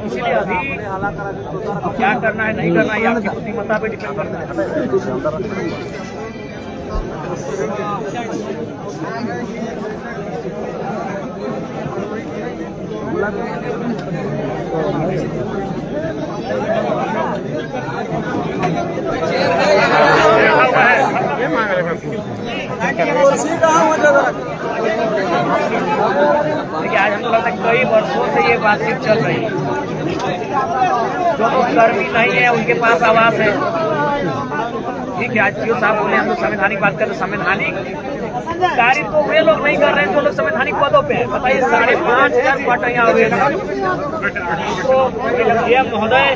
इसीलिए अभी क्या करना है नहीं करना है आपकी बुद्धिमत्ता पे डिपेंड करता है। देखिए आज हमको लगता है कई वर्षों से ये बातचीत चल रही है। जो लोग कर्मी नहीं है उनके पास आवाज है। ठीक है, आज पीओ साहब बोले हम लोग संवैधानिक बात कर रहे, संवैधानिक कार्य तो वे लोग नहीं कर रहे हैं जो लोग संवैधानिक पदों पे हैं। बताइए 5,500 क्वार्टर यहाँ हुए। तो डीएम महोदय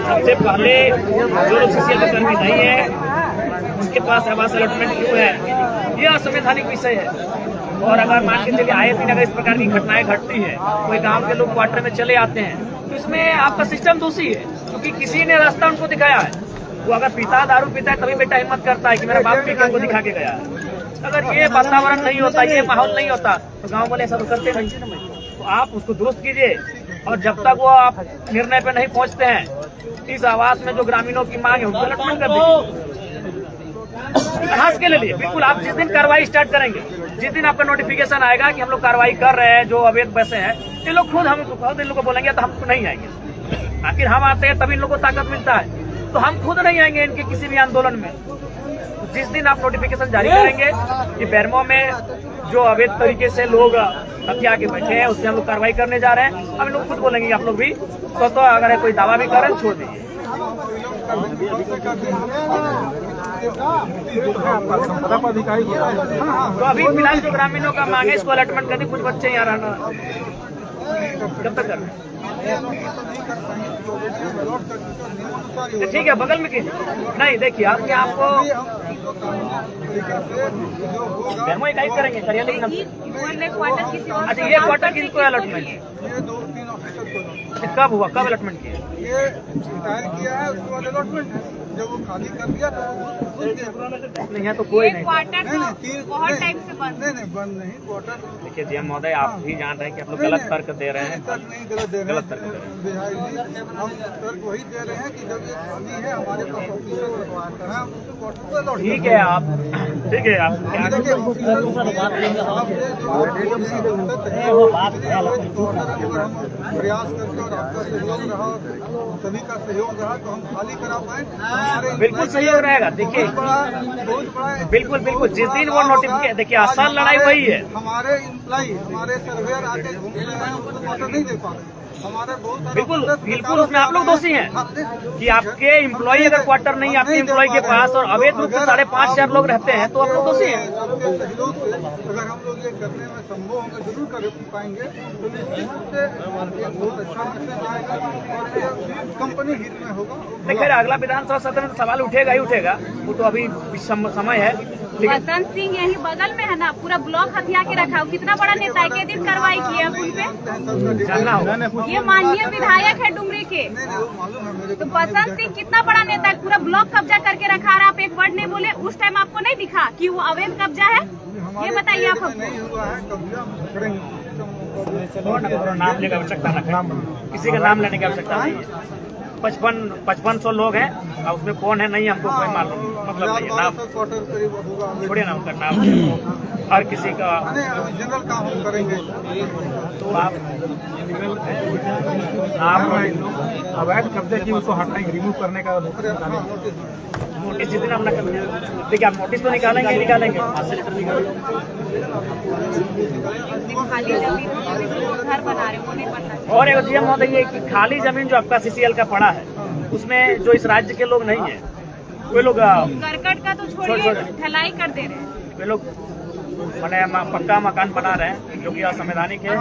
सबसे पहले जो लोग सीसीएल के कर्मी नहीं है उसके पास आवास अलॉटमेंट क्यों है, यह असंवैधानिक विषय है। और अगर मान के चलिए आए दिन अगर इस प्रकार की घटनाएं घटती हैं, कोई गांव के लोग क्वार्टर में चले आते हैं, तो इसमें आपका सिस्टम दोषी है, क्योंकि किसी ने रास्ता उनको दिखाया है। वो अगर पिता दारू पीता है तभी बेटा हिम्मत करता है कि मेरा बाप पीकर को दिखा के गया है। अगर ये वातावरण नहीं होता, ये माहौल नहीं होता, तो गाँव वाले ऐसा तो करते नहीं। तो आप उसको दुरुस्त कीजिए, और जब तक वो आप निर्णय पे नहीं पहुँचते हैं, इस आवास में जो ग्रामीणों की मांग है उनको अलॉटमेंट कर दीजिए इतिहास के लिए। बिल्कुल, आप जिस दिन कार्रवाई स्टार्ट करेंगे, जिस दिन आपका नोटिफिकेशन आएगा कि हम लोग कार्रवाई कर रहे हैं जो अवैध पैसे हैं, ये लोग खुद हम इन लोगों को बोलेंगे तो हम नहीं आएंगे। आखिर हम आते हैं तभी इन लोगों को ताकत मिलता है, तो हम खुद नहीं आएंगे इनके किसी भी आंदोलन में। जिस दिन आप नोटिफिकेशन जारी करेंगे कि बेरमो में जो अवैध तरीके से लोग हथिया के बैठे हैं उसमें हम लोग कार्रवाई करने जा रहे हैं, हम लोग खुद बोलेंगे आप लोग भी तो अगर कोई दावा भी करें छोड़ दीजिए। तो अभी फिलहाल जो ग्रामीणों का मांग है इसको अलॉटमेंट करनी, कुछ बच्चे यहाँ रहना कब तक कर रहे हैं। ठीक है, बगल में कीजिए। नहीं देखिए आपके आपको डेमो इकाई करेंगे करिए, लेकिन अच्छा ये क्वार्टर की कोई अलॉटमेंट कब हुआ, कब अलॉटमेंट किया? ये रिटायर किया है उसके बाद अलॉटमेंट है, जब वो खाली कर दिया तो नहीं है तो कोई नहीं। क्वार्टर बहुत टाइम से बंद नहीं बंद नहीं क्वार्टर। देखिए डीएम महोदय आप भी जान रहे हैं कि आप लोग गलत तर्क दे रहे हैं। तर्क नहीं गलत दे रहे हैं, हम तर्क वही दे रहे हैं कि जब ये खाली है हमारे पास ऑफिसर है उसको क्वार्टर पर अलॉट। ठीक है आप, ठीक है आप प्रयास करके और आपका सहयोग रहा, सभी का सहयोग रहा तो हम खाली करा पाए। बिल्कुल सहयोग रहेगा। देखिए बहुत बड़ा बिल्कुल बिल्कुल जिस दिन वो नोटिफिकेशन, देखिए असल लड़ाई वही है। हमारे इम्प्लाई हमारे सर्वेयर आके क्वार्टर नहीं दे पा रहे, हमारे बहुत बिल्कुल बिल्कुल उसमें आप लोग दोषी हैं कि आपके एम्प्लॉय अगर क्वार्टर नहीं आपके एम्प्लॉय के पास और अवैध रूप से 5,500 लोग रहते हैं तो आप लोग दोषी हैं। सहयोग से अगर हम लोग ये करने में संभव होंगे जरूर कर पाएंगे, तो निश्चित रूप से एक बहुत अच्छा मैसेज आएगा और ये कंपनी हित में होगा। देखिए अगला विधानसभा सत्र में सवाल उठेगा ही उठेगा, वो तो अभी समय है। वसंत सिंह यही बगल में है ना, पूरा ब्लॉक हथिया के रखा हो, कितना बड़ा नेता है, के दिन कार्रवाई की है उन पे जानना होगा। ये माननीय विधायक है डुमरी के, तो वसंत सिंह कितना बड़ा नेता है, पूरा ब्लॉक कब्जा करके रखा रहा। आप एक वर्ड नहीं बोले, उस टाइम आपको नहीं दिखा कि वो अवैध कब्जा है? ये बताइए आप हमको। नाम लेने की आवश्यकता नहीं, किसी का नाम लेने की आवश्यकता नहीं है। 5500 लोग हैं और उसमें कौन है नहीं हमको कोई मालूम, मतलब नहीं है। नाम छोड़िए ना, उनका नाम हर किसी का जनरल काम हम करेंगे। तो आप अवैध कब्जे की उसको हटाएंगे, रिमूव करने का नोटिस जिस दिन आप न कर, देखिए आप नोटिस तो निकालेंगे ही निकालेंगे, घर बना रहे वो नहीं बनना। और एक डीएम महोदय ये कि खाली जमीन जो आपका सीसीएल का पड़ा है उसमें जो इस राज्य के लोग नहीं है, वे लोग करकट का तो छोड़िए, ढलाई कर दे रहे हैं। वे लोग मैंने पक्का मकान बना रहे हैं जो कि असंवैधानिक है,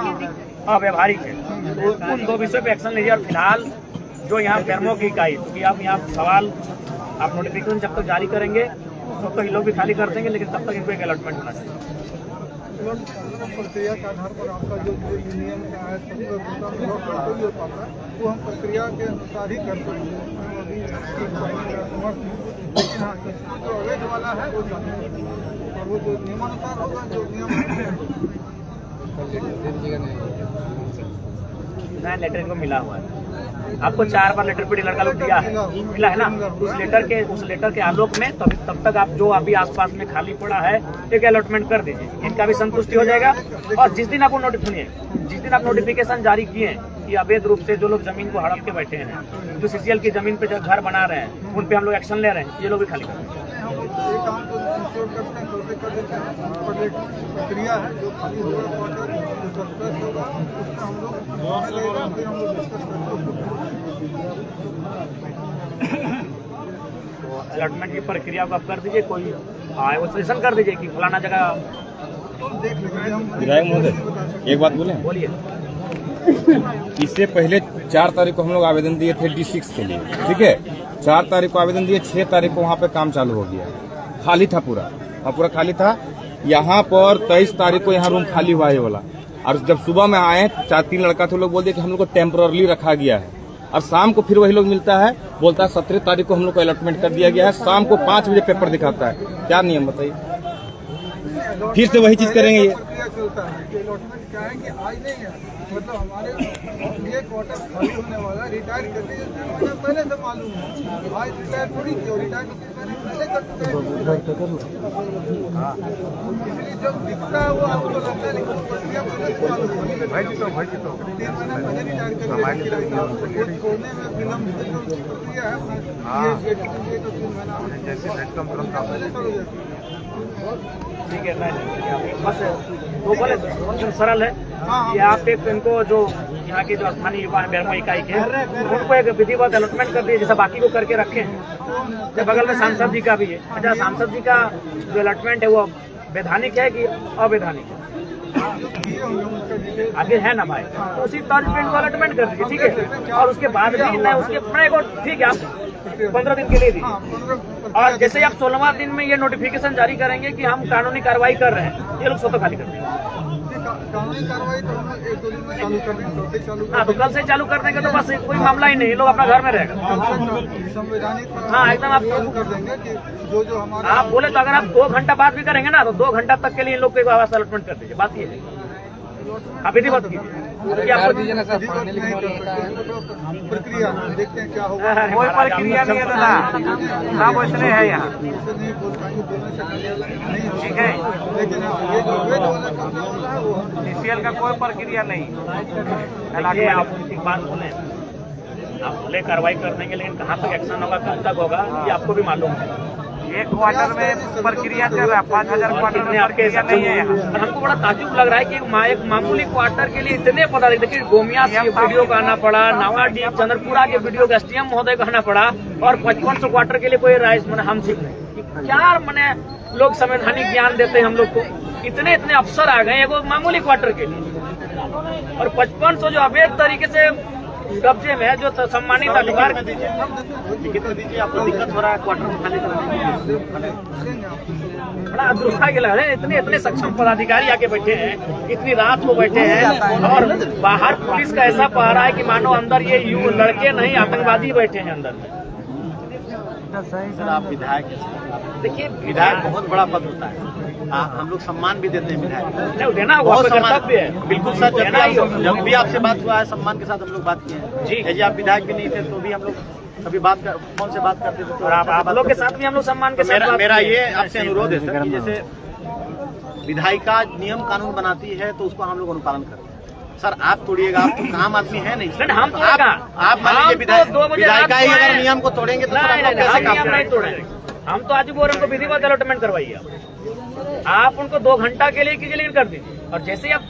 अव्यवहारिक है। तो उन दो विषयों पे एक्शन लीजिए। और फिलहाल जो यहाँ बेरमो की इकाई, क्योंकि आप यहाँ सवाल आप नोटिफिकेशन जब तक जारी करेंगे तब तक ये लोग भी खाली कर देंगे, लेकिन तब तक इनको एक अलॉटमेंट होना चाहिए। प्रक्रिया के आधार पर आपका जो यूनियन का है कोई हो पाता है वो हम प्रक्रिया के अनुसार ही करते हैं। लेकिन हाँ जो अवैध वाला है वो और वो जो नियमानुसार होगा, जो नियम नया लेटर इनको मिला हुआ है। आपको 4 बार लेटर पे लड़का लोग दिया है, मिला है ना। उस लेटर के आलोक में तब तक आप जो अभी आसपास में खाली पड़ा है एक अलॉटमेंट कर दीजिए, इनका भी संतुष्टि हो जाएगा। और जिस दिन आपको जिस दिन आप नोटिफिकेशन जारी किए कि अवैध रूप से जो लोग जमीन को हड़प के बैठे हैं, जो सीसीएल की जमीन पे जो घर बना रहे हैं, उन पे हम लोग एक्शन ले रहे हैं, ये लोग भी खाली कर दें। ये काम तो इंश्योर करते हैं, तो कर देते हैं, पर एक प्रक्रिया है जो खाली हो रहा है, जो सरप्लस होगा उसमें हम लोग लेगा, फिर हम लोग डिस्कस करते तो अलॉटमेंट की प्रक्रिया को आप कर दीजिए, कोई वो सजेशन कर दीजिए कि फलाना जगह देख लेंगे हम। विधायक महोदय एक बात बोले, बोलिए। इससे पहले 4 तारीख को हम लोग आवेदन दिए थे D6 के लिए, ठीक है। 4 तारीख को आवेदन दिए, 6 तारीख को वहाँ पे काम चालू हो गया, खाली था पूरा खाली था। यहाँ पर 23 तारीख को यहाँ रूम खाली हुआ है वाला, और जब सुबह में आए 4-3 लड़का थे, लोग बोलते कि हम लोग को टेम्पररी रखा गया है। और शाम को फिर वही लोग मिलता है, बोलता है 17 तारीख को हम लोग को अलॉटमेंट कर दिया गया है। शाम को 5 बजे पेपर दिखाता है, क्या नियम बताइए? फिर से वही चीज करेंगे ये। प्रक्रिया चलता है कि अलॉटमेंट क्या है कि आज नहीं है, मतलब हमारे ये क्वार्टर खाली होने वाला है, रिटायर करने के पहले से मालूम है। आज रिटायर थोड़ी की, रिटायर पहले कर चुके हैं, इसलिए जब दिखता है वो आपको लगता है, लेकिन प्रक्रिया पहले से मालूम होनी चाहिए। 3 महीने पहले रिटायर करके रहता है, छोड़ने में विलम्ब जो प्रक्रिया है ये 3 महीना पहले शुरू हो जाती है। ठीक है, बस वो बोले तो सरल है कि आप एक इनको जो यहाँ की जो स्थानीय युवा है बेरमो इकाई के, उनको एक विधिवत अलॉटमेंट कर दिए, जैसा बाकी को करके रखे हैं। बगल में सांसद जी का भी है। अच्छा, सांसद जी का जो अलॉटमेंट है वो वैधानिक है कि अवैधानिक है? आगे है ना भाई, तो उसी तर्ज पे इनको अलॉटमेंट कर दीजिए, ठीक है। और उसके बाद भी नहीं, उसके अपने को ठीक है, आप 15 दिन के लिए दीजिए। और जैसे आप 16वां दिन में ये नोटिफिकेशन जारी करेंगे कि हम कानूनी कार्रवाई कर रहे हैं, ये लोग स्वतः खाली कर देंगे। कानूनी कार्रवाई तो हम 1-2 दिन में चालू कर देंगे, हाँ, तो कल से चालू कर देंगे तो बस कोई मामला ही नहीं, लोग अपना घर में रहेगा। संवैधानिक हाँ, एकदम आप चालू कर देंगे कि जो हमारा आप बोले तो अगर आप 2 घंटा बाद भी करेंगे ना, तो 2 घंटा तक के लिए इन लोग को आवास अलॉटमेंट कर दीजिए। बात ये है, आप विधिवत कीजिए। प्रक्रिया देखते हैं क्या होगा। कोई प्रक्रिया नहीं है दादा, सब इसलिए है यहाँ, ठीक है। लेकिन ये जो अवैध वाला कब्जा वाला है वो सीसीएल का कोई प्रक्रिया नहीं। देखिए, आप एक बात बोले, आप बोले कार्रवाई कर देंगे, लेकिन कहाँ तक एक्शन होगा, कब तक होगा, ये आपको भी मालूम है। एक क्वार्टर में प्रक्रिया चल रहा है, 5000 क्वार्टर में आपके प्रक्रिया नहीं है यहाँ। हमको बड़ा ताज्जुब लग रहा है कि एक मामूली क्वार्टर के लिए इतने पदाधिकारी, देखिए गोमिया से वीडियो का आना पड़ा, नवाडी चंद्रपुरा के वीडियो का SDM महोदय को आना पड़ा, और 5500 क्वार्टर के लिए कोई राइस मैंने हम सिर्फ क्या मैंने लोग संवैधानिक ज्ञान देते हैं हम लोग को। इतने अफसर आ गए वो मामूली क्वार्टर के लिए, और 5500 जो अवैध तरीके से कब्जे में है, जो सम्मानित अधिकार दीजिए, आपको दिक्कत हो रहा है क्वार्टर खाली करने। बड़ा दुर्भाग्य लग रहा है, इतने सक्षम पदाधिकारी आके बैठे हैं, इतनी रात को बैठे हैं, और बाहर पुलिस का ऐसा पहरा है कि मानो अंदर ये लड़के नहीं आतंकवादी बैठे हैं अंदर में। सर, आप विधायक देखिए, विधायक बहुत बड़ा पद होता है, हम लोग सम्मान भी देते हैं विधायक, देना बहुत कर्तव्य है। बिल्कुल सर, जब भी आपसे बात हुआ है सम्मान के साथ हम लोग बात किए हैं जी। यदि आप विधायक भी नहीं थे तो भी हम लोग कभी फोन से बात करते थे, और आप लोग के साथ भी हम लोग सम्मान के साथ मेरा ये आपसे अनुरोध है सर कि जैसे विधायिका नियम कानून बनाती है तो उसको हम लोग अनुपालन करते हैं। सर, आप तोड़िएगा, आप तो आम आदमी है नहीं, हम तो आप मान लीजिए विधायिका ही अगर नियम को तोड़ेंगे तो सर हम लोग कैसे काम नहीं करेंगे? तोड़ेंगे। हम तो आज बोल रहे हैं विधिवत अलॉटमेंट करवाइए आप उनको 2 घंटा के लिए कीजिए, लेकिन कर दीजिए। और जैसे आप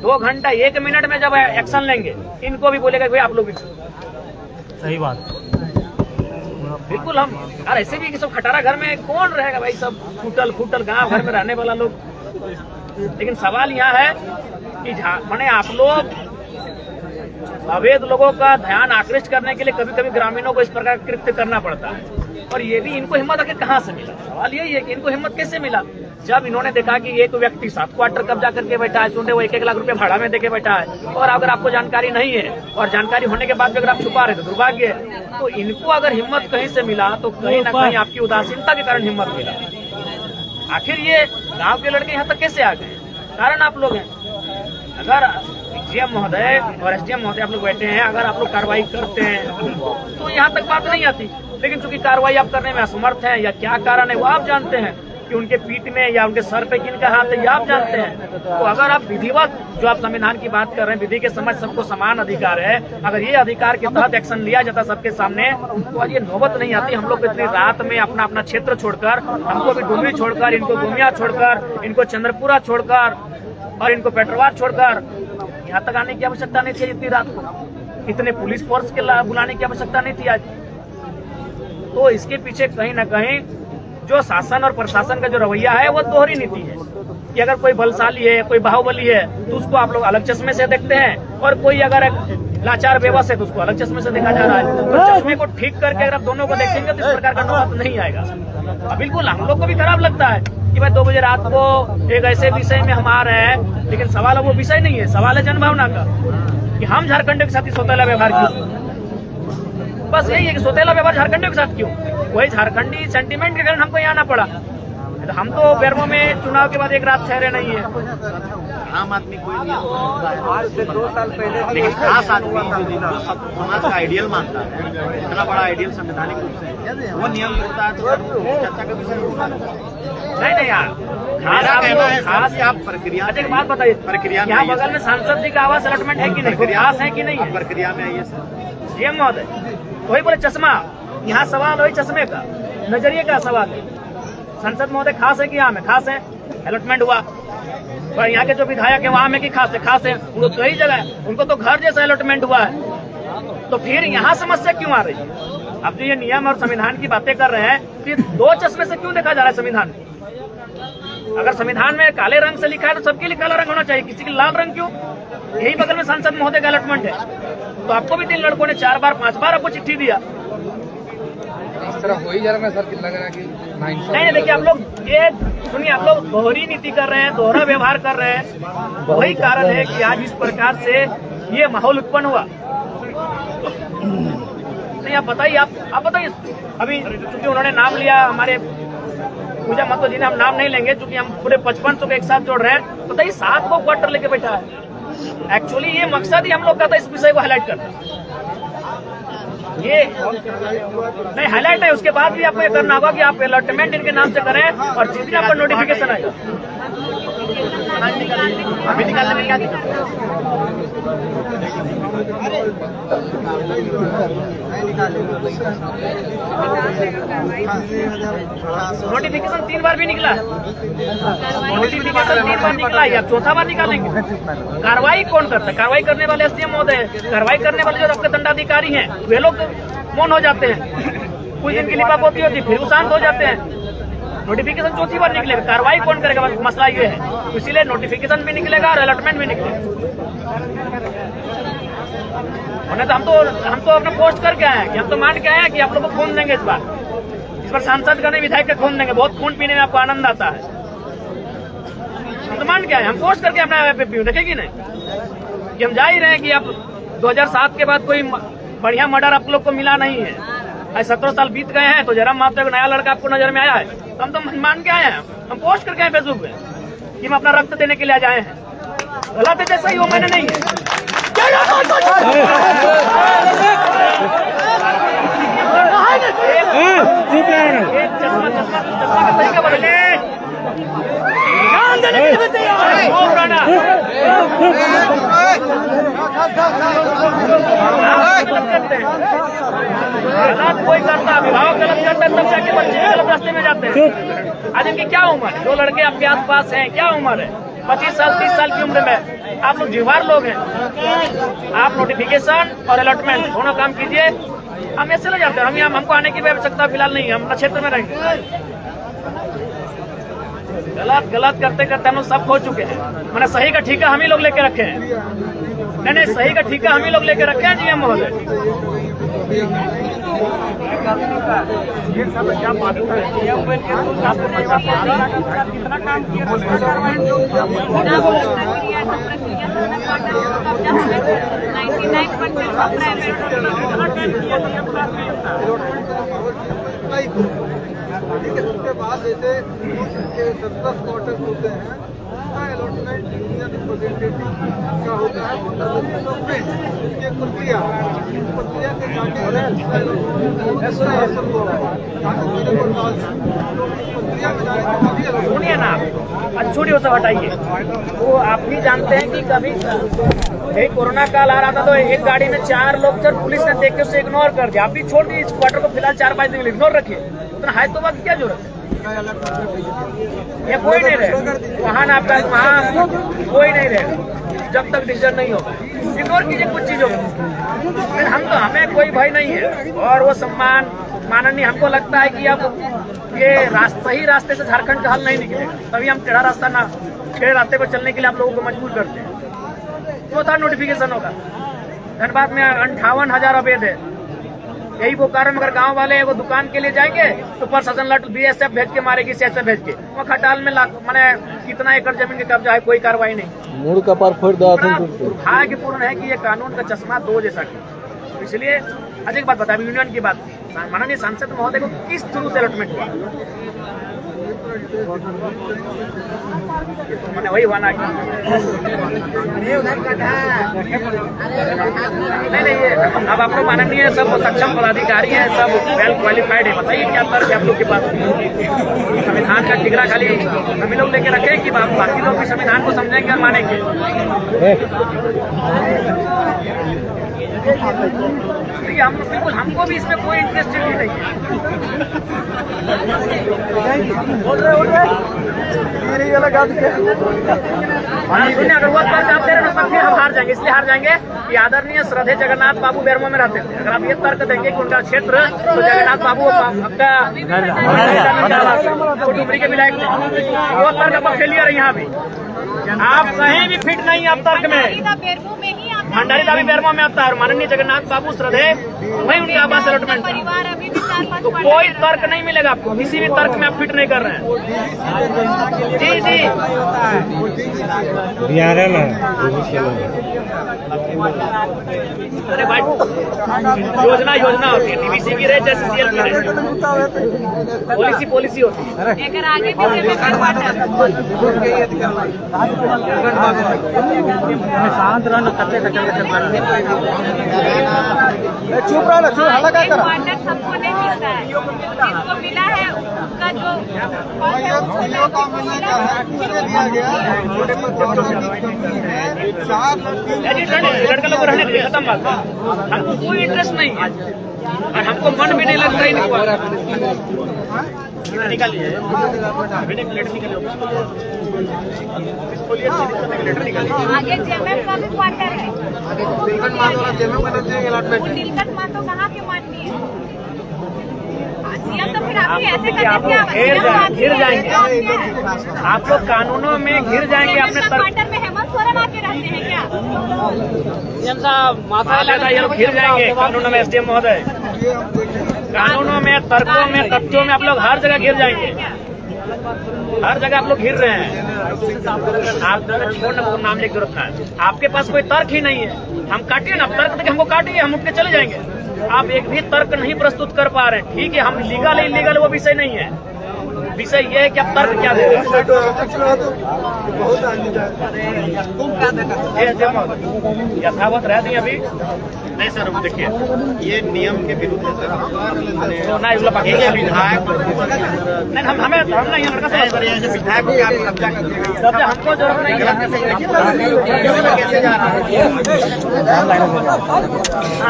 2 घंटा 1 मिनट में जब एक्शन लेंगे, इनको भी बोलेगा भाई आप लोग भी। सही बात, बिल्कुल। हम और ऐसे भी कि सब खटारा घर में कौन रहेगा भाई, सब फूटल गांव घर में रहने वाला लोग। लेकिन सवाल यहाँ है कि मैंने आप लोग अवैध लोगों का ध्यान आकृष्ट करने के लिए कभी कभी ग्रामीणों को इस प्रकार कृत्य करना पड़ता है, और ये भी इनको हिम्मत आखिर कहाँ से मिला? सवाल यही है कि इनको हिम्मत कैसे मिला? जब इन्होंने देखा कि एक व्यक्ति 7 क्वार्टर कब्जा करके बैठा है, सुनते वो 1-1 लाख रुपए भाड़ा में देके बैठा है, और अगर आपको जानकारी नहीं है, और जानकारी होने के बाद भी अगर आप छुपा रहे तो दुर्भाग्य है। तो इनको अगर हिम्मत कहीं से मिला तो कहीं ना कहीं आपकी उदासीनता के कारण हिम्मत मिला। आखिर ये गांव के लड़के यहाँ तक कैसे आ गए? कारण आप लोग हैं। अगर डीएम महोदय और एसडीएम महोदय आप लोग बैठे हैं, अगर आप लोग कार्रवाई करते हैं तो यहाँ तक बात नहीं आती, लेकिन चूंकि कार्रवाई आप करने में असमर्थ हैं या क्या कारण है वो आप जानते हैं कि उनके पीठ में या उनके सर पे किनका हाथ है ये आप जानते हैं। तो अगर आप विधिवत जो आप संविधान की बात कर रहे हैं, विधि के समझ सबको समान अधिकार है, अगर ये अधिकार के तहत एक्शन लिया जाता सबके सामने तो आज ये नौबत नहीं आती। हम लोग इतनी रात में अपना अपना क्षेत्र छोड़कर, हमको भी डुमरी छोड़कर, इनको गोमिया छोड़कर, इनको चंद्रपुरा छोड़कर और इनको पेट्रोवार छोड़कर यहाँ तक आने की आवश्यकता नहीं थी। इतनी रात को इतने पुलिस फोर्स के बुलाने की आवश्यकता नहीं थी आज। तो इसके पीछे कहीं न कहीं जो शासन और प्रशासन का जो रवैया है वो दोहरी नीति है कि अगर कोई बलशाली है, कोई बाहुबली है तो उसको आप लोग अलग चश्मे से देखते हैं, और कोई अगर लाचार बेबस है तो उसको अलग चश्मे से देखा जा रहा है। तो चश्मे को ठीक करके अगर आप दोनों को देखेंगे तो इस प्रकार का नौबत नहीं आएगा। बिल्कुल हम लोग को भी खराब लगता है कि भाई 2 बजे रात को एक ऐसे विषय में हम आ रहे हैं, लेकिन सवाल वो विषय नहीं है, सवाल है जनभावना का कि हम झारखंड के साथ ही सौतेला व्यवहार क्यों। बस यही है कि सौतेला व्यवहार झारखंडियों के साथ क्यों, वही झारखंडी सेंटीमेंट के कारण हमको यहाँ आना पड़ा। तो हम तो बेरमो में चुनाव के बाद एक रात ठहरे नहीं है। आम आदमी कोई नियम आज से 2 साल पहले, लेकिन खास आदमी जो समाज का आइडियल मानता है, इतना बड़ा आइडियल संवैधानिक रूप से वो नियम होता है तो चर्चा का विषय होगा नहीं यार। खास आप प्रक्रिया एक बात बताइए, प्रक्रिया में यहाँ बगल में सांसद जी का आवास अलॉटमेंट है कि नहीं, खास है कि नहीं है? प्रक्रिया में आइए सर। सीएम महोदय वही बोले चश्मा, यहाँ सवाल वही चश्मे का, नजरिए का सवाल है। संसद महोदय खास है कि आम है? खास है, अलॉटमेंट हुआ। और यहाँ के जो विधायक है वहाँ में कि खास है? खास है, उनको कई जगह है, उनको तो घर जैसा अलॉटमेंट हुआ है। तो फिर यहाँ समस्या क्यों आ रही है? अब जो ये नियम और संविधान की बातें कर रहे हैं कि 2 चश्मे से क्यों देखा जा रहा है संविधान? अगर संविधान में काले रंग से लिखा है तो सबके लिए काला रंग होना चाहिए, किसी के लाल रंग क्यों? यही बगल में सांसद महोदय का अलॉटमेंट है, तो आपको भी 3 लड़कों ने 4 बार 5 बार आपको चिट्ठी दिया। इस तरह हो ही जा रहा है सर कि लग रहा है कि नहीं, देखिए आप लोग ये सुनिए, आप लोग दोहरी नीति कर रहे हैं, दोहरा व्यवहार कर रहे हैं। वही कारण है कि आज इस प्रकार से ये माहौल उत्पन्न हुआ। नहीं आप बताइए, आप बताइए। अभी चूंकि उन्होंने नाम लिया हमारे पूजा महतो जी ने, हम नाम नहीं लेंगे चूंकि हम पूरे 5500 को एक साथ जोड़ रहे हैं। बताइए 7 को क्वार्टर लेके बैठा है। एक्चुअली ये मकसद ही हम लोग का था इस विषय को हाईलाइट करना। ये नहीं हाईलाइट है, उसके बाद भी आपको ये करना होगा कि आप अलॉटमेंट इनके नाम से करें और जिस दिन आपको नोटिफिकेशन आएगा अभी निकालने में क्या दिक्कत? नोटिफिकेशन 3 बार भी निकला है, नोटिफिकेशन 3 बार निकला है, अब 4था बार निकालेंगे। कार्रवाई कौन करता है? कार्रवाई करने वाले एसडीएम महोदय, कार्रवाई करने वाले जो रक्त दंडाधिकारी हैं वे लोग मौन हो जाते हैं, कुछ दिन की लिपापोती होती फिर शांत हो जाते हैं। नोटिफिकेशन 4थी बार निकलेगा, कार्रवाई कौन करेगा? मसला ये है, इसीलिए नोटिफिकेशन भी निकलेगा और अलॉटमेंट भी निकलेगा। तो हम तो अपना पोस्ट करके आए हैं कि हम तो मान के आए हैं कि आप लोग को खून देंगे इस बार सांसद का नहीं विधायक का खून देंगे, बहुत खून पीने में आपको आनंद आता है। हम तो मान के आए, हम पोस्ट करके अपना देखेगी नहीं कि हम जा ही रहे हैं कि अब 2007 के बाद कोई बढ़िया मर्डर आप लोग को मिला नहीं है। 17 साल बीत गए हैं तो जयराम महतो का नया लड़का आपको नजर में आया है, हम तो मान के आए हैं, हम पोस्ट करके आए फेसबुक पे कि हम अपना रक्त देने के लिए आए हैं। गलत है जैसा ही वो मैंने नहीं है। चश्मा का तरीका बदले गलत कोई करता, अभिभावक गलत करता है तब जाके बच्चे गलत रास्ते में जाते हैं। आज इनकी क्या उम्र है? 2 लड़के आपके आस पास हैं, क्या उम्र है? 25 साल 30 साल की उम्र में आप लोग जीवार लोग हैं। आप नोटिफिकेशन और अलॉटमेंट दोनों काम कीजिए, हम ऐसे ले जाते हैं। हमको आने की आवश्यकता फिलहाल नहीं है, हम अपना क्षेत्र में रहेंगे। गलत करते करते हम लोग सब खो चुके हैं। मैंने सही का ठीका हम ही लोग लेके रखे हैं। नहीं, सही का ठीका हम ही लोग लेके रखे हैं जी हम महोदय। ये सब क्या मालूम है कितना काम किया? 99% ठीक है, उसके बाद जैसे 10 क्वार्टर होते हैं, उसका अलॉटमेंट यूनियन रिप्रेजेंटेटिव का होता है 15 में। इसकी एक प्रक्रिया है, इस प्रक्रिया के जाके सुनिए ना आप, छोड़िए वो सब हटाइए। वो आप भी जानते हैं कि कभी यही कोरोना काल आ रहा था तो एक गाड़ी में 4 लोग थे, पुलिस ने देख के उसे इग्नोर कर दिया। आप भी छोड़ दीजिए इस क्वार्टर को फिलहाल 4-5 दिन इग्नोर रखिए, उतना हाई तो वक्त क्या जरूरत है? ये कोई नहीं रहे वहाँ ना, आपका वहाँ कोई नहीं रहे जब तक डिसीजन नहीं होगा। इग्नोर कीजिए कुछ चीजों को, लेकिन हम तो, हमें कोई भय नहीं है। और वो सम्मान माननीय, हमको लगता है कि अब ये सही रास्ते से झारखंड का हल नहीं निकलेगा, तभी हम टेढ़ा रास्ते पर चलने के लिए आप लोगों को मजबूर करते हैं। तो था नोटिफिकेशन होगा। धनबाद में 58,000 अवैध है। यही बोकारो में अगर गांव वाले वो दुकान के लिए जाएंगे तो प्रशासन लट BSF भेज के मारेगी, CSF भेज के। वो खटाल में माने कितना एकड़ जमीन के कब्जा है, कोई कार्रवाई नहीं। मूड का पर फोड़ दुर्भाग्यपूर्ण है कि ये कानून का चश्मा 2 जैसा किया। इसलिए अधिक बात बता, यूनियन की बात माननीय सांसद महोदय को किस थ्रू से अलॉटमेंट हुआ, मैंने वही वाना किया। नहीं ये अब आप लोग माननीय सब सक्षम पदाधिकारी हैं, सब वेल क्वालिफाइड है। बताइए क्या तर्क है आप लोग के पास? संविधान का ठिकरा खाली हम लोग लेके रखे कि बाकी लोग भी संविधान को समझेंगे और मानेंगे? हम बिल्कुल, हमको भी इसमें कोई इंटरेस्ट नहीं है। सुनिए, अगर वो तर्क आप दे रहे हैं फिर हम हार जाएंगे। इसलिए हार जाएंगे कि आदरणीय श्रद्धेय जगन्नाथ बाबू बेरमो में रहते थे। अगर आप ये तर्क देंगे कि उनका क्षेत्र तो जगन्नाथ बाबू आपका डुमरी के विधायक, वो तर्क आप फेलियर है। यहाँ भी आप कहीं भी फिट नहीं है आप तर्क में। भंडारी दावी बेरमो में आता है और माननीय जगन्नाथ बाबू श्रद्धेय वही उनके आवास अलॉटमेंट। तो कोई तर्क नहीं मिलेगा आपको, किसी भी तर्क में आप फिट नहीं कर रहे हैं। जी अरे भाई, योजना होती है, DVC की रहे जैसे CL की रहे, पॉलिसी होती है। आगे शांत रहना करते चुप रहा ना, हल्ला क्या करा? हमको नहीं मिलता है, जिसको मिला है उसका जो का मिलना क्या है, किसने दिया गया? लड़का लोग रहने दीजिए, खत्म बात। हमको कोई इंटरेस्ट नहीं है और हमको मन भी नहीं लगता ही निकालिए आगे JMM का भी क्वार्टर है। नीलकंठ मातो कहाँ के माननीय है? तो फिर आप ऐसे घिर जाएंगे आप लोग, कानूनों में घिर जाएंगे। अपने क्वार्टर में हेमंत सोरेन आके रहते हैं क्या? माथा लगा, ये लोग घिर जाएंगे कानूनों में। SDM महोदय, कानूनों में, तर्कों में, तथ्यों में आप लोग हर जगह घिर जाएंगे। हर जगह आप लोग घिर रहे हैं। आप छोड़ना, नाम लेकर जरूरत है। आपके पास कोई तर्क ही नहीं है। हम काटिए ना, तर्क देके हमको काटिए, हम उठ के चले जाएंगे। आप एक भी तर्क नहीं प्रस्तुत कर पा रहे हैं। ठीक है, हम लीगल इलीगल वो विषय नहीं है। विषय ये है कि आप तर्क क्या दे रहे हैं। यथावत रह दी अभी नहीं सर, वो देखिए ये नियम के विरुद्ध है सर। विधायक नहीं, हम नहीं, विधायक को क्या कब्जा कर कब्जा हमको जरूरत नहीं है। कैसे जा रहा है?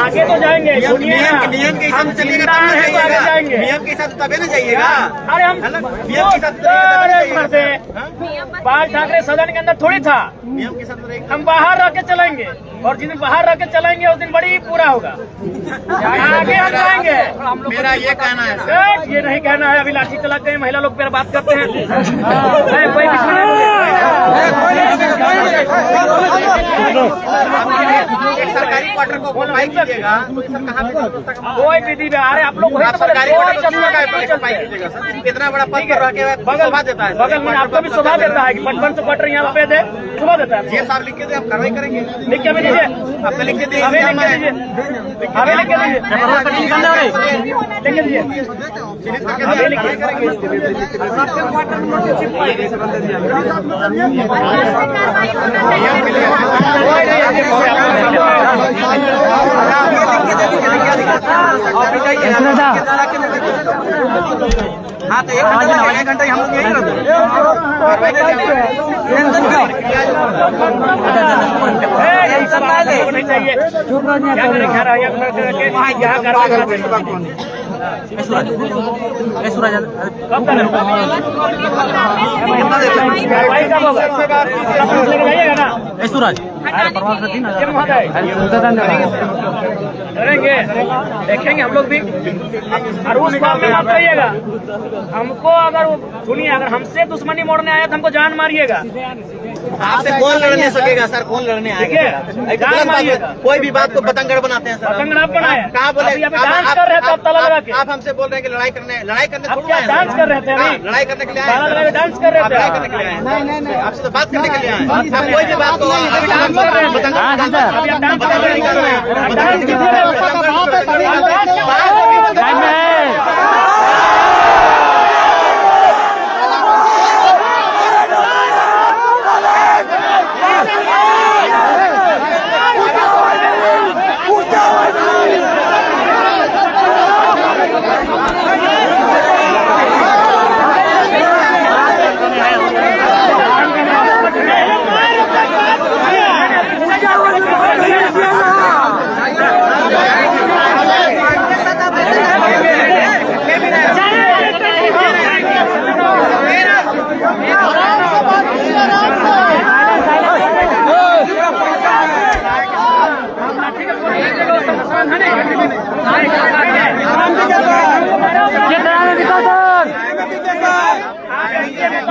आगे तो जाएंगे, नियम के हिसाब से चलिएगा, आगे जाएंगे। नियम के हिसाब से तभी ना जाइएगा। अरे हम बाल ठाकरे सदन के अंदर थोड़ी था, नियम के साथ हम बाहर रह के चलेंगे और जिस दिन बाहर रह के चलेंगे उस दिन बड़ी पूरा होगा। आगे हम जाएंगे। मेरा ये कहना है सर, ये नहीं कहना है। अभी लाठी चला गए, महिला लोग पर बात करते हैं। कोई सरकारी क्वार्टर को ऑक्युपाई कीजिएगा तो सर कहाँ पे कोई विधि में आ रहे आप लोग सरकारी क्वार्टर को ऑक्युपाई कीजिएगा सर। इतना बड़ा पद पर रह के शोभा देता है। बगल में आपको भी शोभा देता है कि 55 से क्वार्टर यहाँ पे दे, शोभा देता है। ये साहब लिख के दे, हम कार्रवाई करेंगे। लिख के दीजिए, आपको लिख के दीजिए, हमें लिख के दीजिए, हमें लिख के दीजिए, लिख के दीजिए। चिन्हित करके हाँ तो 1 घंटा हम लोग यही रहते करेंगे, देखेंगे हम लोग भी। और उस बात में आप कहिएगा हमको, अगर सुनिए, अगर हमसे दुश्मनी मोड़ने आया तो हमको जान मारिएगा। आपसे कौन लड़ने सकेगा सर? कौन लड़ने आएगा? जान मारिएगा। कोई भी बात को पतंगड़ बनाते हैं सर। पतंगड़ आप बनाए, कहाँ बोले? अभी डांस कर रहे थे आप ताला लगा के। आप हमसे बोल रहे हैं कि लड़ाई करने आप क्या डांस कर रहे थे? लड़ाई करने के लिए ताला लगा के डांस कर रहे थे। लड़ाई करने के लिए आए? आपसे तो बात करने के लिए आए। आप कोई भी बात को डांस कर रहे हैं, अभी आप डांस कर रहे हैं। डांस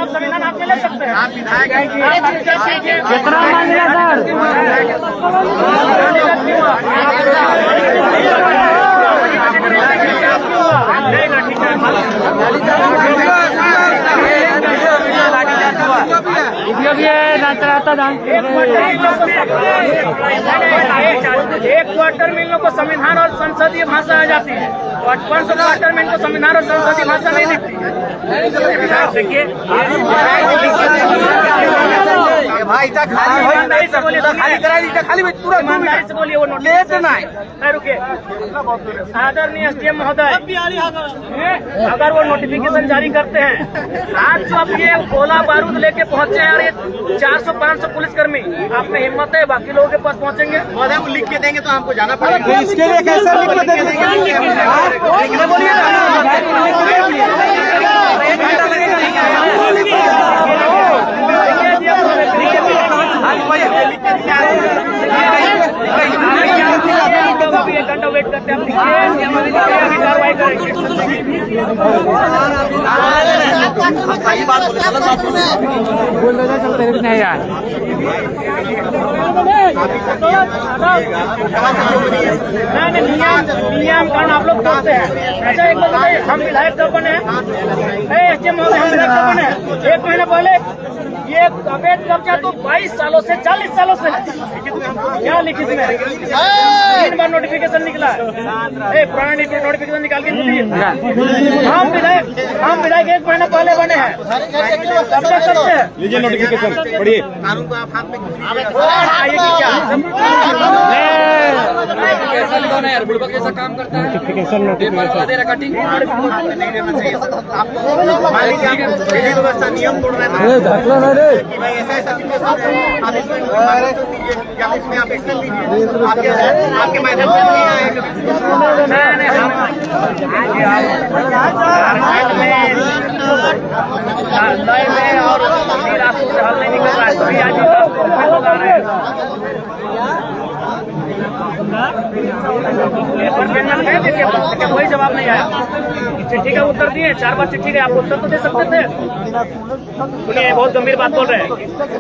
संविधान आप ले सकते हैं। आप विधायक हैं। कितना मांगेगा एक क्वार्टर में इन लोग को संविधान और संसदीय भाषा आ जाती है, 500 क्वार्टर में इनको संविधान और संसदीय भाषा नहीं दिखती है। देखिए भाई ईमानदारी से बोलिए, ईमानदारी से बोलिए, वो नोटिस रुके। आदरणीय एसडीएम महोदय, अगर वो नोटिफिकेशन जारी करते हैं, आज जो अब ये गोला बारूद लेके पहुंचे हैं और ये 400-500 पुलिसकर्मी, आप में हिम्मत है बाकी लोगों के पास पहुंचेंगे? महोदय को लिख के देंगे तो हमको जाना पड़ेगा। इसके लिए कैसे लिख के एक घंटा वेट करते हैं, कार्रवाई करेंगे। सही बात बोले, गलत बात बोले नहीं यार, नियम कानून आप लोग तोड़ते हैं। अच्छा एक बात बताइए, हम विधायक कब बने हैं? एसडीएम महोदय, हम विधायक कब बने हैं? 1 महीना पहले। ये अवैध कब्जा तो 22 सालों से 40 सालों से क्या लिखित में 3 बार नोटिफिकेशन निकला है। पुराना नोटिफिकेशन निकाल के दीजिए। हम विधायक 1 महीना पहले बने हैं, कब्जा करते हैं। लीजिए नोटिफिकेशन पढ़िए। कानून को आप हाथ में क्यों कैसा काम करता है? नोटिफिकेशन नहीं देना चाहिए सर। आपको मान लीजिए आप विधि व्यवस्था नियम तोड़ रहे हैं कि भाई ऐसा सिचुएशन है, आप इसमें या इसमें आप एक्शन लीजिए। आपके मैदान में नहीं आएगा। और रास्तों से हल नहीं निकल रहा है, तो आज कोई जवाब नहीं आया। चिट्ठी का उत्तर दिए, 4 बार चिट्ठी का आप उत्तर तो दे सकते थे। सुनिए, बहुत गंभीर बात बोल रहे हैं।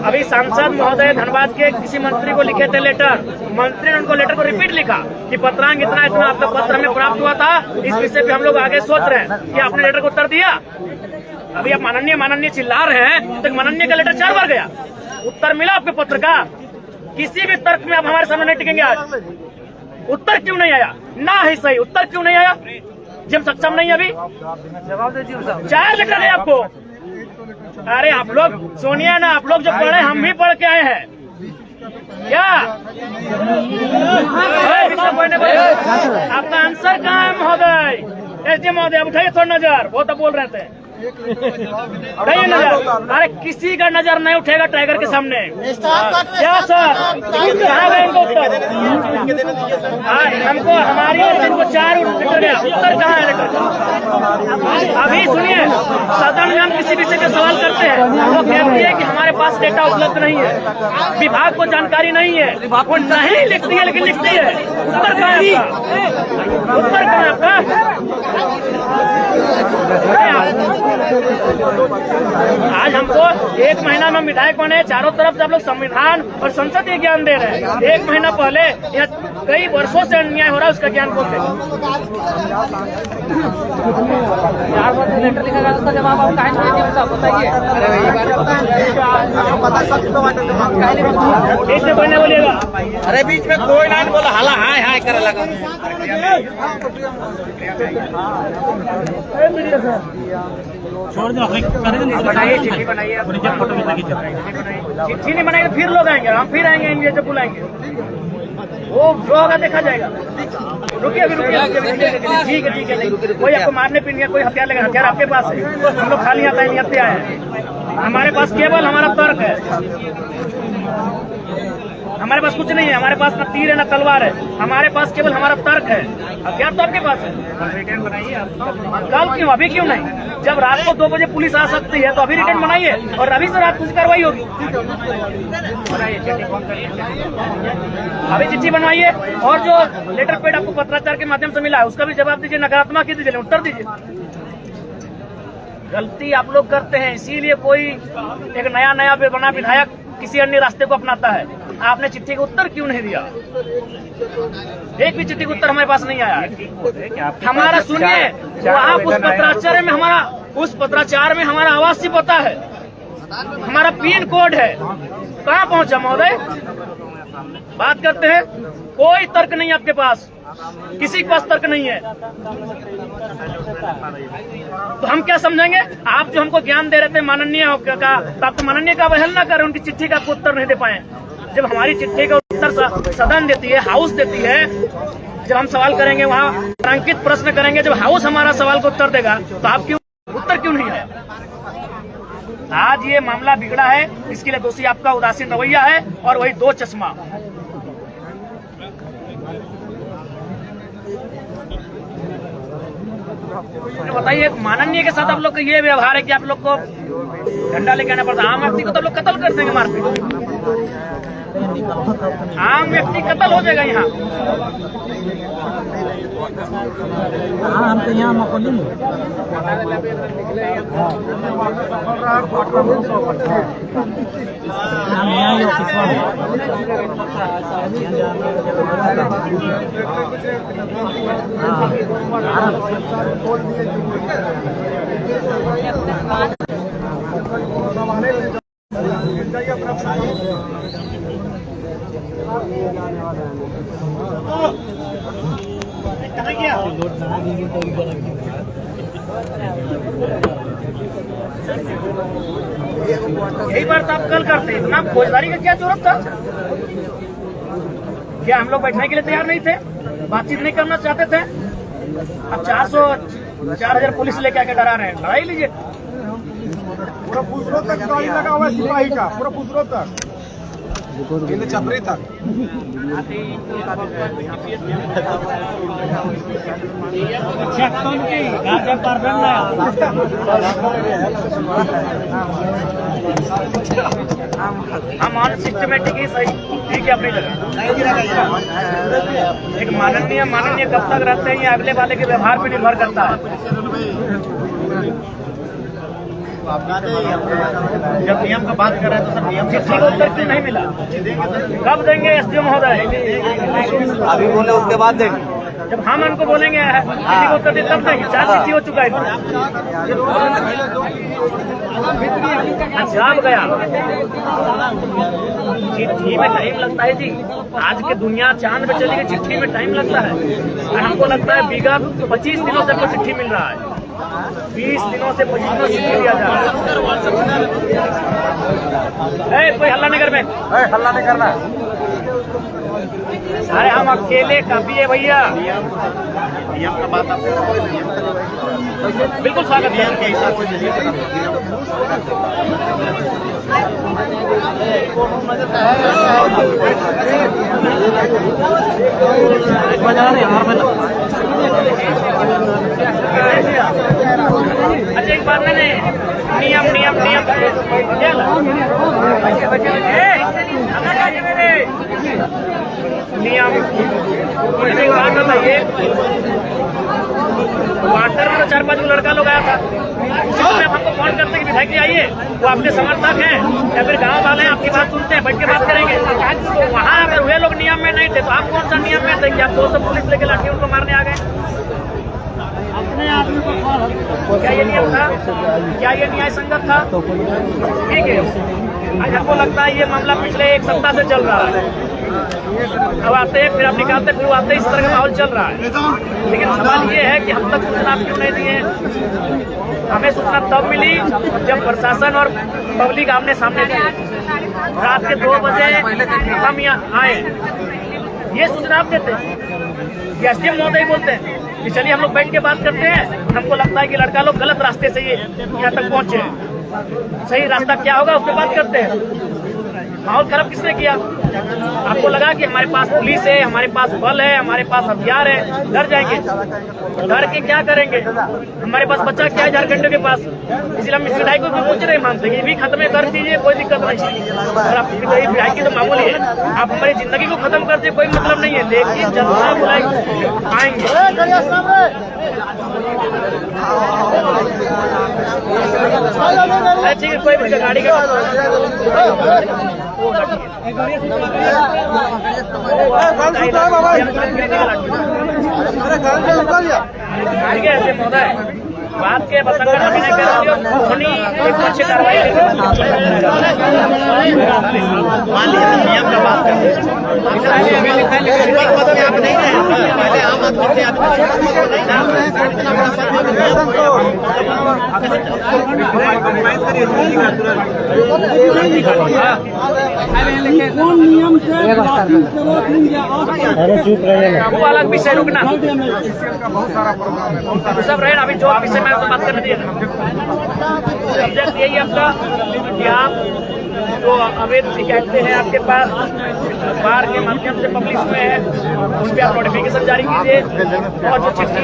अभी सांसद महोदय धनबाद के किसी मंत्री को लिखे थे लेटर, मंत्री ने उनको लेटर को रिपीट लिखा कि पत्रांग इतना आपका पत्र हमें प्राप्त हुआ था, इस विषय पे हम लोग आगे सोच रहे हैं कि आपने लेटर को उत्तर दिया। अभी आप माननीय चिल्ला रहे हैं, तो माननीय का लेटर 4 बार गया, उत्तर मिला आपके पत्र का? किसी भी तर्क में आप हमारे सामने नहीं टिकेंगे। आज उत्तर क्यों नहीं आया? ना ही सही उत्तर क्यों नहीं आया? जब सक्षम नहीं है अभी जवाब दे दीजिए साहब। 4 लेटर है आपको। अरे आप लोग सुनिए ना, आप लोग जो पढ़े हम भी पढ़ के आए हैं क्या? आपका आंसर कहाँ है महोदय? एसडी महोदय उठाइए थोड़ा नजर, वो तो बोल रहे थे उठाइए नजर। अरे किसी का नजर नहीं उठेगा टाइगर के सामने। क्या सर कहाँ गए इनको उत्तर? हमको हमारी ओर से इनको 4 लेटर गया, उत्तर कहाँ है लेटर? अभी सुनिए, सदन में हम किसी विषय पे सवाल करते हैं, वो कहती है कि हमारे पास डेटा उपलब्ध नहीं है, विभाग को जानकारी नहीं है, वो नहीं लिखती है लेकिन लिखती है। उत्तर कहाँ है आपका? उत्तर कहाँ है आपका? आज हमको 1 महीना में विधायक बने, चारों तरफ से आप लोग संविधान और संसदीय ज्ञान दे रहे हैं। 1 महीना पहले यह कई वर्षों से अन्याय हो रहा है, उसका ज्ञान बोलते हैं। 4 बार लेटर लिखा गया था, जवाब आप काहे नहीं दे साहब बताइए। कैसे बोलने बोलिएगा? अरे बीच में कोई लाइन बोला हाला हाय हाय करे लगा। छोड़ दो बनाइए, चिट्ठी बनाइए, फोटो चिट्ठी नहीं बनाएंगे फिर लोग आएंगे, हम फिर आएंगे इंडिया जब बुलाएंगे, वो जो होगा देखा जाएगा। रुकिए अभी रुकिए, ठीक है ठीक है। कोई आपको मारने पीने कोई हथियार लेगा, हथियार आपके पास है, हम लोग खाली आता है नियत से आए हैं। हमारे पास केवल हमारा तर्क है, हमारे पास कुछ नहीं है, हमारे पास न तीर है न तलवार है, हमारे पास केवल हमारा तर्क है। हथियार तो आपके पास है, कल क्यों अभी क्यों नहीं? जब रात को 2 बजे पुलिस आ सकती है तो अभी रिटर्न बनाइए और अभी से रात कुछ कार्रवाई होगी। अभी चिट्ठी बनवाइए और जो लेटर पेड आपको पत्राचार के माध्यम से मिला है उसका भी जवाब दीजिए, नकारात्मक ही दीजिए, उत्तर दीजिए। गलती आप लोग करते हैं, इसीलिए कोई एक नया बना विधायक किसी अन्य रास्ते को अपनाता है। आपने चिट्ठी का उत्तर क्यों नहीं दिया? एक भी चिट्ठी का उत्तर हमारे पास नहीं आया। हमारा सुनिए, आप उस पत्राचार में हमारा आवासीय पता है, हमारा पिन कोड है, कहाँ पहुंचा महोदय? बात करते हैं, कोई तर्क नहीं आपके पास, किसी के पास तर्क नहीं है, तो हम क्या समझेंगे? आप जो हमको ज्ञान दे रहे थे माननीय का, तो आप तो माननीय का अवहेलना करें, उनकी चिट्ठी का आपको उत्तर नहीं दे पाए। जब हमारी चिट्ठी का उत्तर सदन देती है, हाउस देती है, जब हम सवाल करेंगे वहाँ अंकित प्रश्न करेंगे, जब हाउस हमारा सवाल को उत्तर देगा तो आप क्यों उत्तर क्यों नहीं है? आज ये मामला बिगड़ा है, इसके लिए दोषी आपका उदासीन रवैया है और वही 2 चश्मा। बताइए, माननीय के साथ आप लोग का ये व्यवहार है कि आप लोग को डंडा लेके आना पड़ता है। आम व्यक्ति को तो आप लोग कत्ल कर देंगे, मारते आम व्यक्ति कत्ल हो जाएगा यहाँ। हम तो यहाँ मकोली में हम यहाँ ही ऑफिस यही बात आप कल करते, इतना फौजदारी का क्या जरूरत था? क्या हम लोग बैठने के लिए तैयार नहीं थे, बातचीत नहीं करना चाहते थे? अब 4,000 पुलिस लेके आके डरा रहे हैं, लड़ाई लीजिए। पूरा पुसरो तक गाड़ी लगा हुआ है सिपाही का, पूरा पुसरो तक छपरी तक। हम ऑन सिस्टमेटिक ही सही ठीक है अपनी जगह। एक माननीय कब तक रहते हैं, ये अगले वाले के व्यवहार पे निर्भर करता है। जब नियम का बात कर रहे हैं तो सर नियम चिट्ठी का उत्तर क्यों नहीं मिला? कब देंगे एसडीओ महोदय? अभी बोले उसके बाद देंगे। जब हम उनको बोलेंगे किसी को उत्तर दे तब देंगे। 4 चिट्ठी हो चुका है। जवाब गया चिट्ठी में टाइम लगता है जी। आज के दुनिया चांद पे चली गई, चिट्ठी में टाइम लगता है। और हमको लगता है विगत 25 दिनों से कोई चिट्ठी मिल रहा है। 20 दिनों से 25 दिनों चिट्ठी दिया जा रहा है। कोई हल्ला नहीं कर में, हल्ला नहीं करना। अरे हम अकेले काफी है भैया। नियम का बात आपको बिल्कुल स्वागत है। अच्छा एक बात नहीं, नियम नियम नियम नियम एक बात बताइए। वाटर में तो 4-5 लड़का लोग आया था, उसी समय हमको फोन करते कि विधायक जी आइए, वो आपके समर्थक हैं या फिर गांव वाले हैं, आपकी बात सुनते हैं, बैठ के बात करेंगे। तो वहाँ अगर वे लोग नियम में नहीं थे तो आप कौन सा नियम में थे कि आप 200 पुलिस लेके लाठी उनको मारने आ गए? क्या ये नियम था? क्या ये न्याय संगत था? ठीक है। आज हमको लगता है ये मामला पिछले 1 सप्ताह से चल रहा है। अब आते हैं फिर आप निकालते, फिर आते, इस तरह का माहौल चल रहा है। लेकिन सवाल ये है कि हम तक सूचना क्यों नहीं दिए? हमें सूचना तब मिली जब प्रशासन और पब्लिक आमने सामने थी। रात के 2 बजे हम यहाँ आए, ये सूचना आप देते हैं। एसडीएम महोदय बोलते हैं कि चलिए हम लोग बैठ के बात करते हैं। हमको लगता है कि लड़का लोग गलत रास्ते से ये यहाँ तक पहुँचे, सही रास्ता क्या होगा उस पर बात करते हैं। माहौल खराब किसने किया? आपको लगा कि हमारे पास पुलिस है, हमारे पास बल है, हमारे पास हथियार है, डर जाएंगे? डर के क्या करेंगे? हमारे पास बच्चा क्या है झारखंड के पास, इसलिए हम इस विधायक को भी पूछ रहे मानते हैं, ये भी खत्म कर दीजिए, कोई दिक्कत नहीं। और आप विधायक की तो मामूली है, आप हमारी जिंदगी को खत्म कर दीजिए, कोई मतलब नहीं है। लेकिन जनता बुलाएंगे आएंगे। ठीक है, कोई भी गाड़ी का ठीक है ऐसे महोदय बात के बतंगड़ अभिनय कर रही हो, एक अच्छी कार्रवाई मान लीजिए नियम का बात करते हैं। आप नहीं रहे, पहले आम आदमी थे, कौन नियम से वो अलग विषय रुकना बहुत सारा प्रोग्राम है, बहुत सारा। सब रहे। अभी जो विषय में बात करने दिए सब्जेक्ट यही आपका कि आप जो अवैध शिकायतें हैं आपके पास अखबार के माध्यम से पब्लिश हुए हैं, उन पर आप नोटिफिकेशन जारी कीजिए और जो चिट्ठी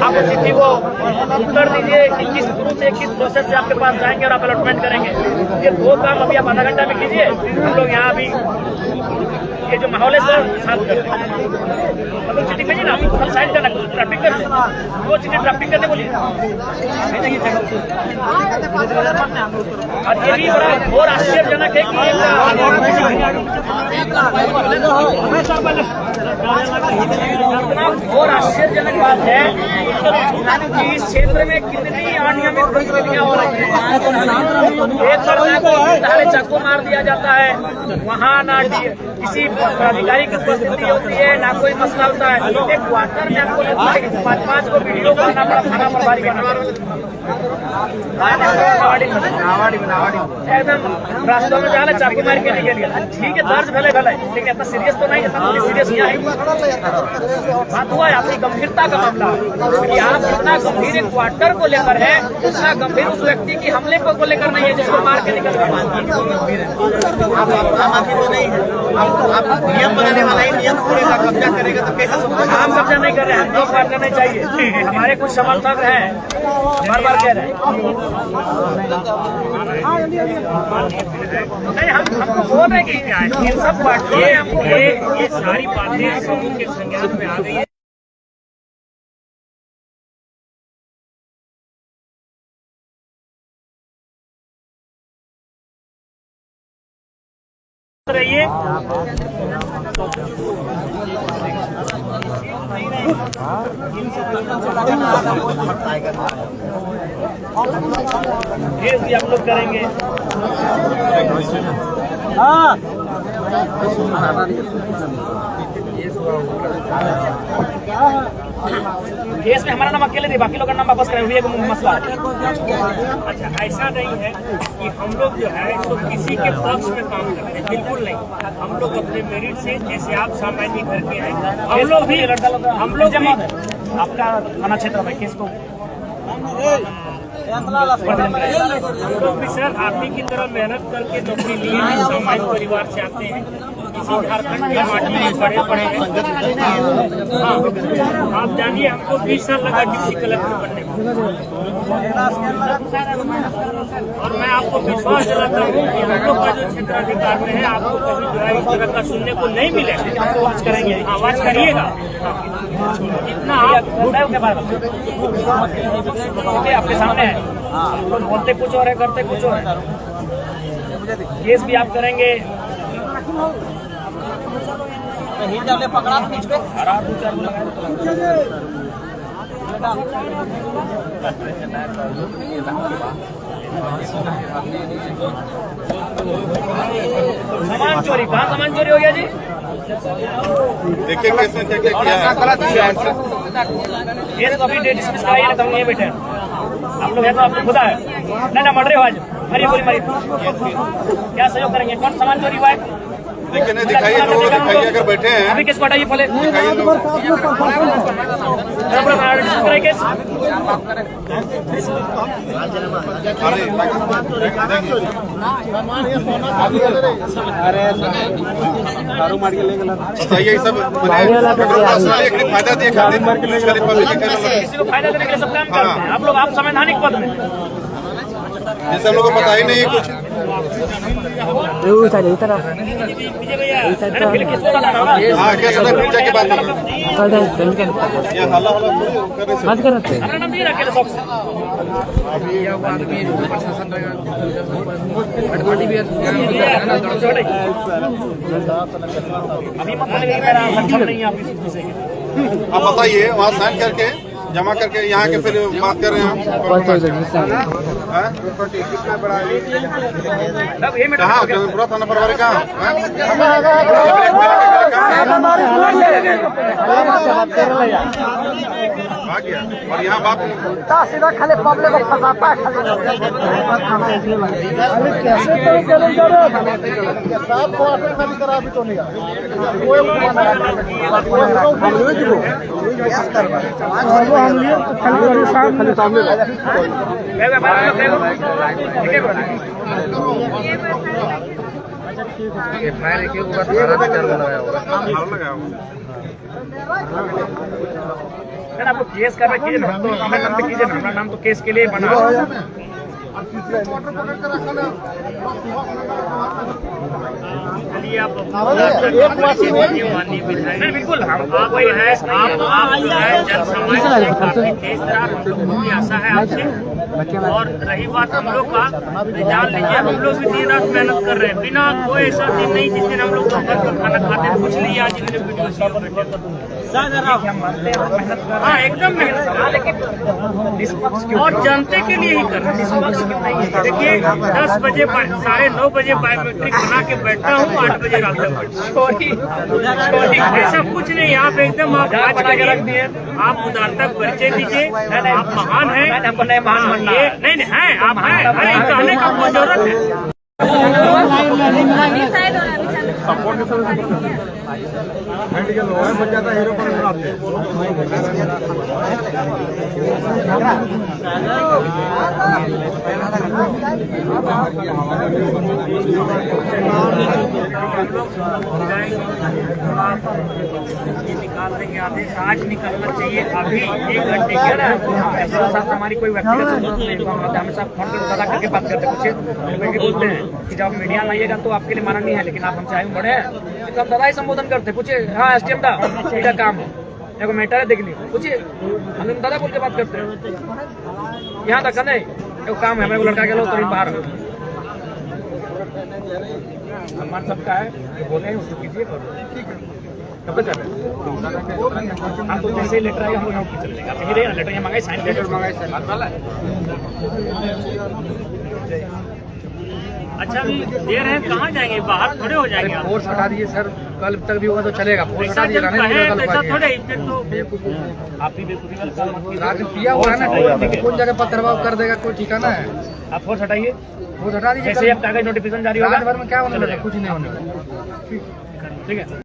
आपको चिट्ठी को उत्तर दीजिए। 21 शुरू से 21 प्रोसेस से आपके पास जाएंगे और आप अलॉटमेंट करेंगे। ये 2 काम अभी आप आधा घंटा में कीजिए। हम लोग यहाँ अभी ये जो माहौल है सर शांत कर दें। मतलब चिट्ठी भेजिए ना, कल साइड करना, ट्रैफिक कर दें, वो चिट्ठी ट्रैफिक करने बोलिए। और ये भी बड़ा घोर आश्चर्यजनक है कि घोर आश्चर्यजनक बात है कि इस क्षेत्र में कितनी अनियमित गतिविधियां हो रही हैं। एक लड़का को धारे चाकू मार दिया जाता है, वहाँ ना किसी अधिकारी की उपस्थिति होती है, ना कोई मसला होता है। एक क्वार्टर में आपको लगता है कि 5-5 को वीडियो करना पड़ा, थाना प्रभारी एकदम रास्तों में जाना चाकू मार के निकल गया। ठीक है, दर्ज भले भले, लेकिन इतना सीरियस तो नहीं, इतना सीरियस क्या है? बात हुआ है आपकी गंभीरता का मामला कि आप इतना गंभीर एक क्वार्टर को लेकर है, इतना गंभीर उस व्यक्ति की हमले को लेकर नहीं है जिसको मार के निकल गया। आम आदमी तो नहीं है, आप नियम बनाने वाला ही नियम पूरे का कब्जा करेगा तो कैसे? हम कब्जा नहीं कर रहे हैं, हम लोग बात करना चाहिए। हमारे कुछ समर्थक हैं, बार बार कह रहे हैं नहीं, हमको बोल रहे कि इन सब पार्टियां हमको ये सारी बातें लोगों के संज्ञान में आ गई है। रहिए करेंगे। केस भी आप लोग करेंगे। केस में हमारा नाम अकेले थे, बाकी लोग का नाम वापस करें, ये मसला है। अच्छा, ऐसा नहीं है कि हम लोग जो है तो किसी के पक्ष में काम कर रहे हैं, बिल्कुल नहीं। हम लोग अपने मेरिट से, जैसे आप सामान्य घर के हैं, हम लोग भी आपका थाना क्षेत्र में केस को हम लोग भी सर आप ही की तरह मेहनत करके नौकरी लिए हैं, सामान्य परिवार से आते हैं, इसी झारखंड के माटी में बड़े हैं। हाँ, आप जानिए हमको 20 साल लगा डिप्टी कलेक्टर बनने में, और मैं आपको विश्वास दिलाता हूँ कि हम लोग का जो क्षेत्राधिकार में है आपको कभी जो है इस तरह का सुनने को नहीं मिलेगा। आवाज करेंगे, आवाज करिएगा। इतना आप आपके सामने है, तो बोलते कुछ और है, करते कुछ और है। केस भी आप करेंगे। पकड़ा पीछ पे सामान चोरी, कहाँ सामान चोरी हो गया जी? देखिए केस में क्या किया है। ये तो अभी डेट डिस्मिस कराइए ना, तो हम ये बैठे हैं। आप लोग है तो आपको खुदा है नहीं ना, मर रहे हो आज, मारिए गोली मारिए। क्या सहयोग करेंगे? कौन सामान चोरी हुआ है? देखिए नहीं दिखाइए, लोगों को दिखाइए, अगर बैठे हैं अभी किसको हटाइए पहले दिखाइए लोग। बताइए सब फायदा दिए किसी को फायदा देने के लिए सब काम करते हैं। आप संवैधानिक पद में, ये सब लोगों को पता ही नहीं कुछ। हाँ क्या सदा पूजा के बाद अभी मत मेरा सक्षम नहीं है आप किसी से। आप बताइए, वहाँ साइन करके जमा करके यहाँ के फिर बात कर रहे हैं हम। कहाँ पूरा थाना प्रभारी कहाँ? और यहाँ बात सीधा खाली पब्लिक को फंसाता है सर आप लोग केस कर रहे कीजिए ना, तो हमें नाम पे कीजिए ना, हमारा नाम तो केस के लिए बना। चलिए आप माननीय विधायक, नहीं बिल्कुल हम आप जो है जन समाज से काफी तेज तरह हम लोगों की आशा है आपसे। और रही बात हम लोग का, जान लीजिए हम लोग भी दिन रात मेहनत कर रहे हैं, बिना कोई ऐसा दिन नहीं जिस दिन हम लोग घर का खाना खाते हैं। कुछ नहीं, आज इतने वीडियो हाँ एकदम मेहनत, और जनता के लिए ही कर रहे हैं। देखिए 10 बजे 9:30 बजे बायोमेट्रिक बना के बैठता हूँ, 8 बजे रात तक ऐसा कुछ नहीं। आप एकदम आप उदारता परिचय दीजिए, आप महान हैं। ये नहीं है, आप हैं, कहने का कोई जरूरत है। हीरो पर बनाते हैं। निकाल देंगे आदेश, आज निकलना चाहिए अभी 1 घंटे के अंदर। साथ हमारी कोई व्यक्तिगत जरूरत नहीं, तो हम हमेशा फोन पर दादा करके बात करते कुछ बोलते हैं कि जब मीडिया में आइएगा तो आपके लिए माना नहीं है, लेकिन आप हमसे आए बड़े हैं तो हम दादा ही संबोधन करते। पूछे हाँ एसटीएम था ठीक है, काम है मैटर है देख ली, पूछिए हम दादा बोल के बात करते हैं। यहाँ तक नहीं काम है, मेरे को लड़का के लो तो बाहर सम्मान सबका है, जो बोले हैं उसको कीजिए और ठीक है कब तक कर रहे हैं? आप तो जैसे ही लेटर आएगा हम लोग नोट कर लेंगे। आप यही रहे ना, लेटर यहाँ मंगाए, साइन लेटर मंगाए सर बात वाला है। अच्छा अभी दे रहे हैं, कहाँ जाएंगे? बाहर थोड़े हो जाएंगे आप। फोर्स हटा दीजिए सर, कल तक भी होगा तो चलेगा। फोर्स हटा ऐसा दीजिए, जब रहने कहे दीजिए, तो ऐसा कल थोड़े इसमें तो आप ही बेवकूफी वाला काम मत कीजिए। राजन पिया हुआ है ना, कौन जगह पत्थरबाव कर देगा, कोई ठिकाना है? आप फोर्स हटाइए, वो हटा दीजिए। जैसे ही अब कागज नोटिफिकेशन जारी होगा रात भर में क्या होने लगा? कुछ नहीं होने लगा। ठीक है।